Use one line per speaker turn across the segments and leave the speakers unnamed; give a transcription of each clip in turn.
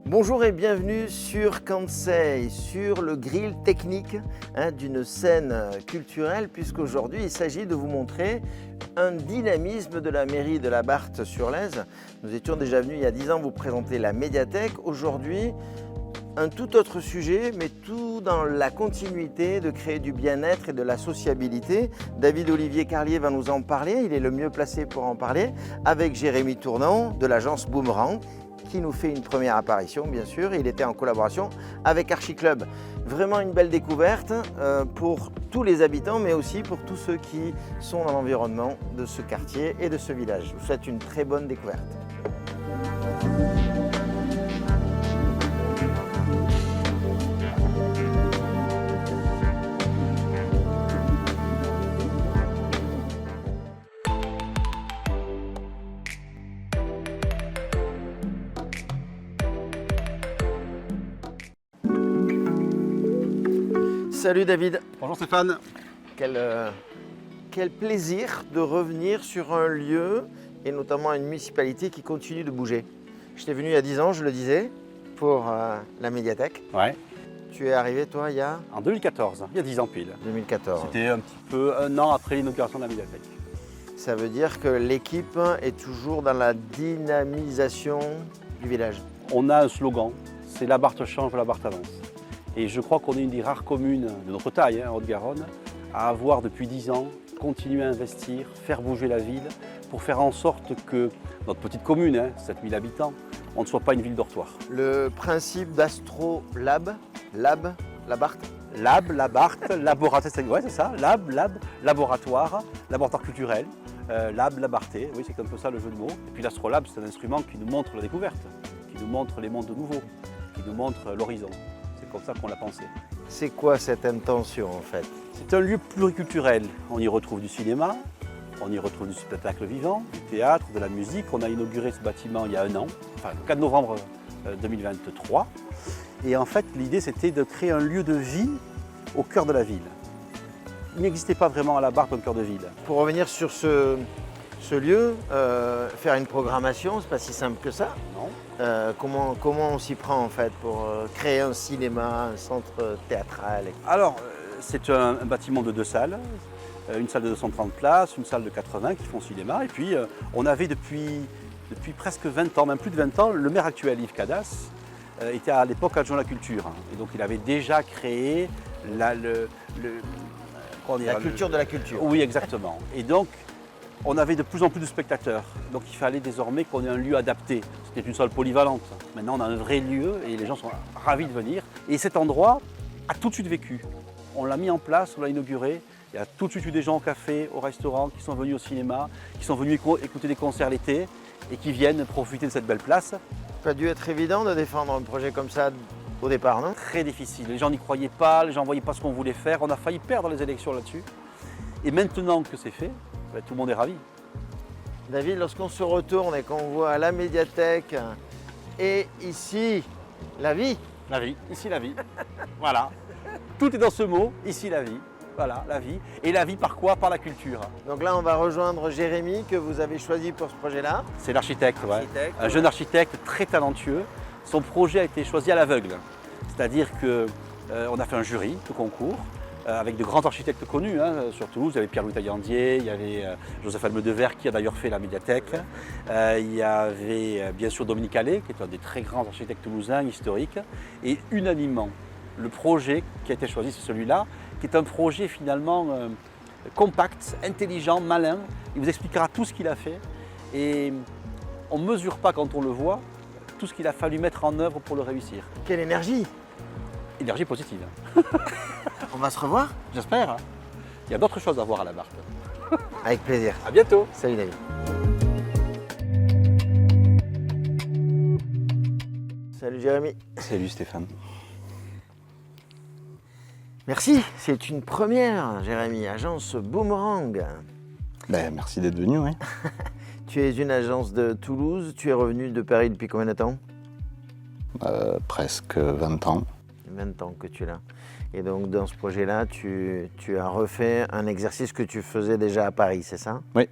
Bonjour et bienvenue sur Kansei, sur le grill technique d'une scène culturelle, puisqu'aujourd'hui il s'agit de vous montrer un dynamisme de la mairie de la Barthe-sur-Lèze. Nous étions déjà venus il y a 10 ans vous présenter la médiathèque. Aujourd'hui, un tout autre sujet, mais tout dans la continuité de créer du bien-être et de la sociabilité. David-Olivier Carlier va nous en parler, il est le mieux placé pour en parler, avec Jérémy Tournon de l'agence Boomerang, qui nous fait une première apparition, bien sûr. Il était en collaboration avec Archi Club. Vraiment une belle découverte pour tous les habitants, mais aussi pour tous ceux qui sont dans l'environnement de ce quartier et de ce village. Je vous souhaite une très bonne découverte. Salut David.
Bonjour Stéphane.
Quel plaisir de revenir sur un lieu et notamment une municipalité qui continue de bouger. J'étais venu il y a 10 ans, je le disais, pour la médiathèque.
Ouais.
Tu es arrivé toi il y a
En 2014, il y a 10 ans pile.
2014.
C'était un petit peu un an après l'inauguration de la médiathèque.
Ça veut dire que l'équipe est toujours dans la dynamisation du village.
On a un slogan, c'est la Barthe change, la Barthe avance. Et je crois qu'on est une des rares communes de notre taille, en Haute-Garonne, à avoir depuis 10 ans continué à investir, faire bouger la ville, pour faire en sorte que notre petite commune, 7000 habitants, on ne soit pas une ville dortoir.
Le principe d'Astro-Lab, la Barthe.
Lab, la Barthe, laboratoire, ouais, c'est ça, laboratoire culturel, lab, la Barthé, oui c'est un peu ça le jeu de mots. Et puis l'Astrolabe, c'est un instrument qui nous montre la découverte, qui nous montre les mondes nouveaux, qui nous montre l'horizon. C'est comme ça qu'on l'a pensé.
C'est quoi cette intention en fait?
C'est un lieu pluriculturel. On y retrouve du cinéma, on y retrouve du spectacle vivant, du théâtre, de la musique. On a inauguré ce bâtiment il y a un an, enfin le 4 novembre 2023. Et en fait, l'idée c'était de créer un lieu de vie au cœur de la ville. Il n'existait pas vraiment à la Barthe un cœur de ville.
Pour revenir sur ce lieu, faire une programmation, c'est pas si simple que ça.
Non.
Comment on s'y prend en fait pour créer un cinéma, un centre théâtral?
Alors, c'est un bâtiment de 2 salles, une salle de 230 places, une salle de 80 qui font cinéma. Et puis, on avait depuis presque 20 ans, même plus de 20 ans, le maire actuel, Yves Cadas, était à l'époque adjoint à la culture. Et donc, il avait déjà créé la
culture de la culture.
Oui, exactement. Et donc, on avait de plus en plus de spectateurs. Donc, il fallait désormais qu'on ait un lieu adapté. C'était une salle polyvalente. Maintenant, on a un vrai lieu et les gens sont ravis de venir. Et cet endroit a tout de suite vécu. On l'a mis en place, on l'a inauguré. Il y a tout de suite eu des gens au café, au restaurant, qui sont venus au cinéma, qui sont venus écouter des concerts l'été et qui viennent profiter de cette belle place.
Ça a dû être évident de défendre un projet comme ça au départ, non?
Très difficile. Les gens n'y croyaient pas, les gens ne voyaient pas ce qu'on voulait faire. On a failli perdre les élections là-dessus. Et maintenant que c'est fait, tout le monde est ravi.
David, lorsqu'on se retourne et qu'on voit la médiathèque et ici la vie.
La vie, ici la vie. Voilà. Tout est dans ce mot, ici la vie. Voilà, la vie. Et la vie par quoi? Par la culture.
Donc là, on va rejoindre Jérémy que vous avez choisi pour ce projet-là.
C'est l'architecte, ouais. Un jeune architecte très talentueux. Son projet a été choisi à l'aveugle. C'est-à-dire qu'on a fait un jury de concours avec de grands architectes connus sur Toulouse. Il y avait Pierre-Louis Taillandier, il y avait Joseph Almedevers qui a d'ailleurs fait la médiathèque. Il y avait bien sûr Dominique Allais, qui est un des très grands architectes toulousains historiques. Et unanimement, le projet qui a été choisi, c'est celui-là, qui est un projet finalement compact, intelligent, malin. Il vous expliquera tout ce qu'il a fait. Et on ne mesure pas quand on le voit tout ce qu'il a fallu mettre en œuvre pour le réussir.
Quelle énergie!
Énergie positive.
On va se revoir?
J'espère. Il y a d'autres choses à voir à la Barthe.
Avec plaisir.
À bientôt.
Salut David. Salut Jérémy.
Salut Stéphane.
Merci, c'est une première Jérémy, agence Boomerang.
Merci d'être venu, oui.
Tu es une agence de Toulouse, tu es revenu de Paris depuis combien de temps?
Presque 20 ans.
20 ans que tu es là. Et donc dans ce projet-là, tu as refait un exercice que tu faisais déjà à Paris, c'est ça?
Oui,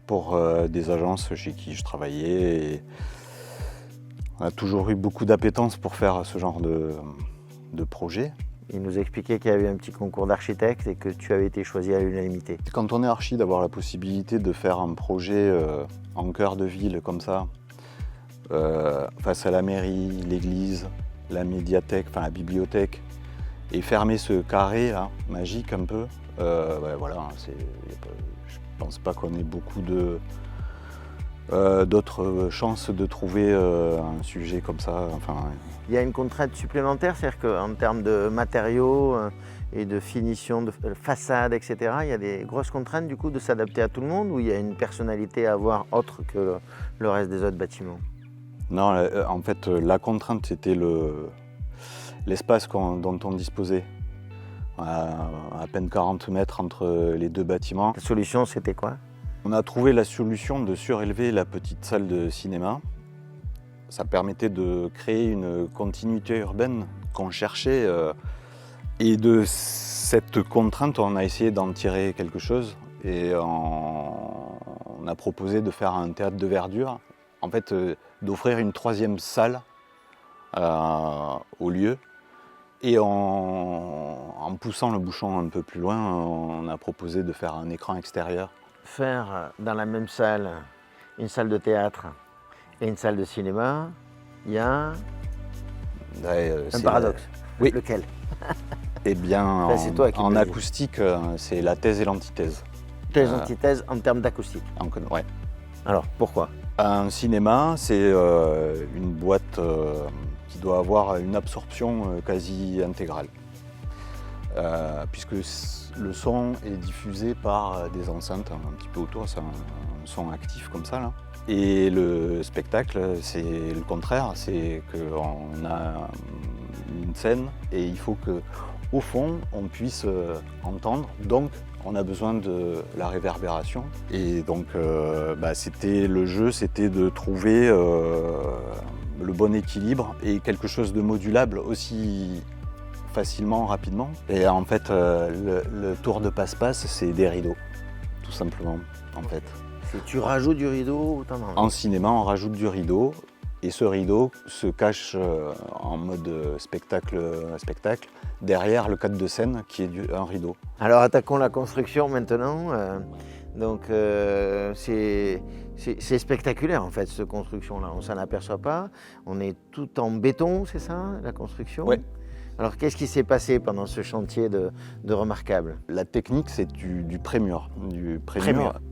pour des agences chez qui je travaillais. Et On a toujours eu beaucoup d'appétence pour faire ce genre de projet.
Il nous expliquait qu'il y avait un petit concours d'architectes et que tu avais été choisi à l'unanimité.
Quand on est archi, d'avoir la possibilité de faire un projet en cœur de ville comme ça, face à la mairie, l'église, la médiathèque, enfin la bibliothèque, et fermer ce carré là, magique un peu, voilà, je pense pas qu'on ait beaucoup d'autres chances de trouver un sujet comme ça. Enfin,
il y a une contrainte supplémentaire, c'est-à-dire qu'en termes de matériaux et de finition de façade, etc., il y a des grosses contraintes du coup de s'adapter à tout le monde, ou il y a une personnalité à avoir autre que le reste des autres bâtiments?
Non, en fait, la contrainte, c'était l'espace dont on disposait. À peine 40 mètres entre les deux bâtiments.
La solution, c'était quoi?
On a trouvé la solution de surélever la petite salle de cinéma. Ça permettait de créer une continuité urbaine qu'on cherchait. Et de cette contrainte, on a essayé d'en tirer quelque chose. Et on a proposé de faire un théâtre de verdure. En fait, d'offrir une troisième salle au lieu. Et en poussant le bouchon un peu plus loin, on a proposé de faire un écran extérieur.
Faire dans la même salle une salle de théâtre et une salle de cinéma, il y a un paradoxe.
Oui.
Lequel?
Eh bien,
Ben, c'est toi qui
en
me le dis.
acoustique, c'est la thèse et l'antithèse.
Thèse, antithèse en termes d'acoustique.
Ouais.
Alors, pourquoi?
Un cinéma, c'est une boîte qui doit avoir une absorption quasi intégrale. Puisque le son est diffusé par des enceintes un petit peu autour, c'est un son actif comme ça, là. Et le spectacle, c'est le contraire, c'est qu'on a une scène et il faut qu'au fond, on puisse entendre. Donc, on a besoin de la réverbération. Et donc, le jeu, c'était de trouver le bon équilibre et quelque chose de modulable aussi facilement, rapidement. Et en fait, le tour de passe-passe, c'est des rideaux, tout simplement, en fait.
Tu rajoutes du rideau ou t'en enlèves?
En cinéma, on rajoute du rideau, et ce rideau se cache en mode spectacle derrière le cadre de scène qui est un rideau.
Alors attaquons la construction maintenant. C'est spectaculaire en fait cette construction-là, on ne s'en aperçoit pas. On est tout en béton, c'est ça, la construction?
Oui.
Alors qu'est-ce qui s'est passé pendant ce chantier de remarquable?
La technique, c'est du prémur.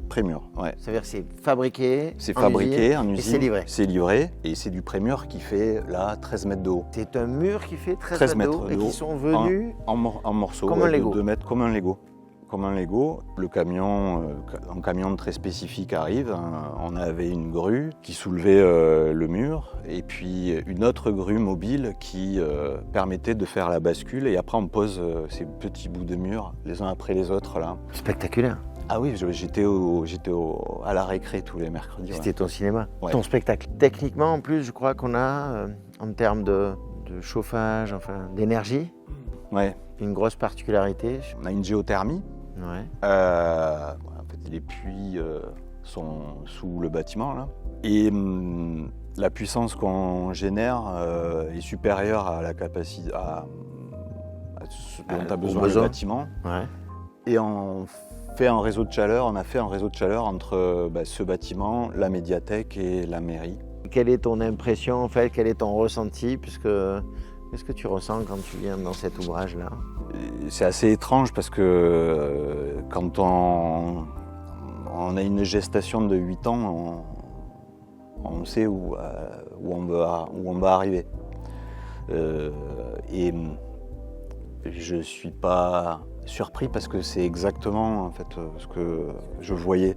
Prémur, ouais.
C'est-à-dire que c'est fabriqué,
C'est fabriqué en usine,
et c'est livré.
C'est livré, et c'est du prémur qui fait là 13 mètres de haut.
C'est un mur qui fait 13 mètres de haut et qui sont venus
en morceaux,
comme un Lego.
De 2 mètres, comme un Lego. Comme un Lego. Le camion, un camion très spécifique arrive. On avait une grue qui soulevait le mur et puis une autre grue mobile qui permettait de faire la bascule. Et après, on pose ces petits bouts de mur les uns après les autres là.
Spectaculaire.
Ah oui, j'étais à la récré tous les mercredis.
C'était ton cinéma,
ouais.
Ton spectacle. Techniquement, en plus, je crois qu'on a, en termes de chauffage, enfin d'énergie,
Ouais.
une grosse particularité.
On a une géothermie.
Ouais.
En fait, les puits sont sous le bâtiment là. Et la puissance qu'on génère est supérieure à la capacité à ce dont a besoin le bâtiment.
Ouais.
Et on a fait un réseau de chaleur entre ce bâtiment, la médiathèque et la mairie.
Quelle est ton impression en fait? Quel est ton ressenti? Qu'est-ce que tu ressens quand tu viens dans cet ouvrage-là?
C'est assez étrange parce que quand on a une gestation de 8 ans, on sait où on va arriver. Et je ne suis pas surpris parce que c'est exactement en fait, ce que je voyais.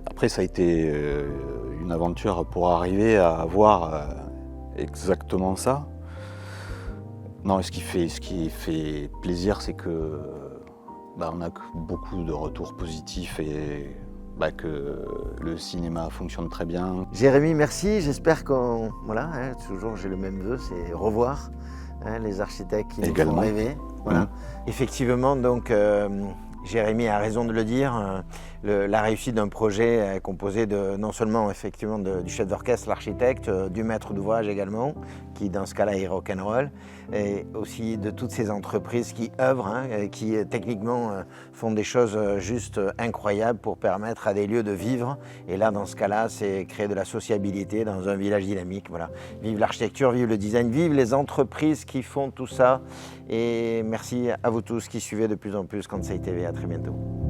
Après, ça a été une aventure pour arriver à voir exactement ça. Non, ce qui fait plaisir, c'est que on a beaucoup de retours positifs et que le cinéma fonctionne très bien.
Jérémy, merci. J'espère toujours j'ai le même vœu, c'est revoir les architectes qui nous font rêver. Voilà. Effectivement, donc Jérémy a raison de le dire. la réussite d'un projet composé de, non seulement effectivement du chef d'orchestre, l'architecte, du maître d'ouvrage également, qui dans ce cas-là est rock'n'roll, et aussi de toutes ces entreprises qui œuvrent, qui techniquement font des choses juste incroyables pour permettre à des lieux de vivre. Et là, dans ce cas-là, c'est créer de la sociabilité dans un village dynamique. Voilà. Vive l'architecture, vive le design, vive les entreprises qui font tout ça. Et merci à vous tous qui suivez de plus en plus Kansai TV. À très bientôt.